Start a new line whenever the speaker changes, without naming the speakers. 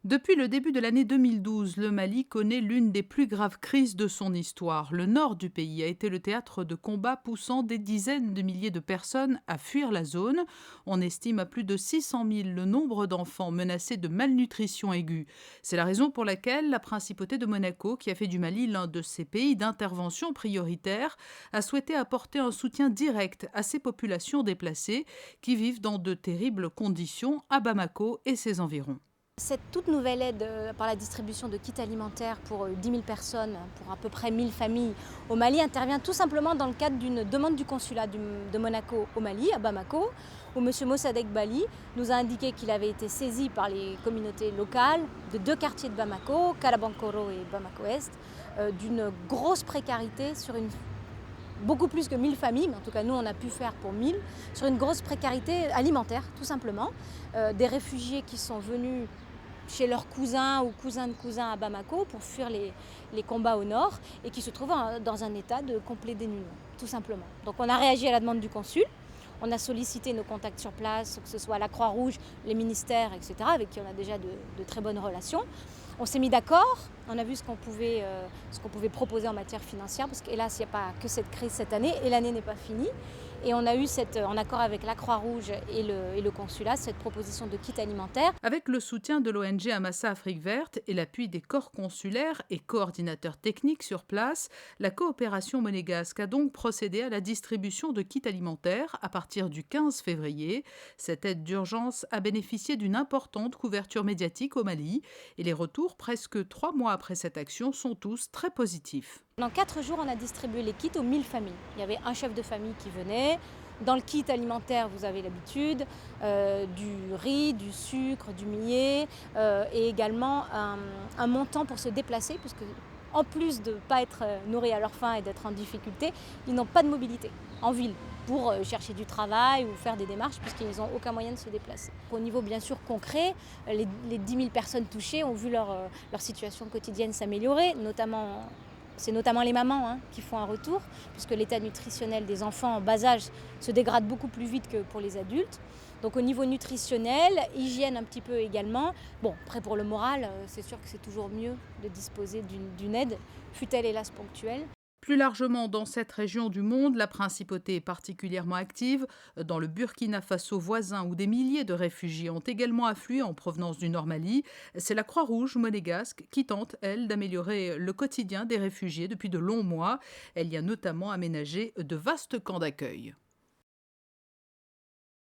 Depuis le début de l'année 2012, le Mali connaît l'une des plus graves crises de son histoire. Le nord du pays a été le théâtre de combats poussant des dizaines de milliers de personnes à fuir la zone. On estime à plus de 600 000 le nombre d'enfants menacés de malnutrition aiguë. C'est la raison pour laquelle la principauté de Monaco, qui a fait du Mali l'un de ses pays d'intervention prioritaire, a souhaité apporter un soutien direct à ces populations déplacées qui vivent dans de terribles conditions à Bamako et ses environs.
Cette toute nouvelle aide par la distribution de kits alimentaires pour 10 000 personnes, pour à peu près 1000 familles au Mali, intervient tout simplement dans le cadre d'une demande du consulat de Monaco au Mali, à Bamako, où M. Mossadegh Bali nous a indiqué qu'il avait été saisi par les communautés locales de 2 quartiers de Bamako, Kalabankoro et Bamako-Est, d'une grosse précarité sur beaucoup plus que 1000 familles, mais en tout cas nous on a pu faire pour 1000, sur une grosse précarité alimentaire tout simplement. Des réfugiés qui sont venus chez leurs cousins ou cousins de cousins à Bamako pour fuir les combats au nord et qui se trouvent dans un état de complet dénuement, tout simplement. Donc on a réagi à la demande du consul, on a sollicité nos contacts sur place, que ce soit la Croix-Rouge, les ministères, etc., avec qui on a déjà de très bonnes relations. On s'est mis d'accord, on a vu ce qu'on pouvait proposer en matière financière, parce qu'hélas, il n'y a pas que cette crise cette année, et l'année n'est pas finie. Et on a eu, en accord avec la Croix-Rouge et le consulat, cette proposition de kit alimentaire.
Avec le soutien de l'ONG Amassa Afrique Verte et l'appui des corps consulaires et coordinateurs techniques sur place, la coopération monégasque a donc procédé à la distribution de kits alimentaires à partir du 15 février. Cette aide d'urgence a bénéficié d'une importante couverture médiatique au Mali et les retours, presque 3 mois après cette action, sont tous très positifs.
Pendant 4 jours, on a distribué les kits aux 1000 familles. Il y avait un chef de famille qui venait. Dans le kit alimentaire, vous avez l'habitude, du riz, du sucre, du millet et également un montant pour se déplacer, puisque en plus de ne pas être nourris à leur faim et d'être en difficulté, ils n'ont pas de mobilité en ville pour chercher du travail ou faire des démarches, puisqu'ils n'ont aucun moyen de se déplacer. Au niveau bien sûr concret, les 10 000 personnes touchées ont vu leur situation quotidienne s'améliorer, c'est notamment les mamans qui font un retour, puisque l'état nutritionnel des enfants en bas âge se dégrade beaucoup plus vite que pour les adultes. Donc au niveau nutritionnel, hygiène un petit peu également. Bon, après pour le moral, c'est sûr que c'est toujours mieux de disposer d'une aide, fût-elle hélas ponctuelle.
Plus largement, dans cette région du monde, la principauté est particulièrement active. Dans le Burkina Faso voisin, où des milliers de réfugiés ont également afflué en provenance du Nord Mali, c'est la Croix-Rouge monégasque qui tente, elle, d'améliorer le quotidien des réfugiés depuis de longs mois. Elle y a notamment aménagé de vastes camps d'accueil.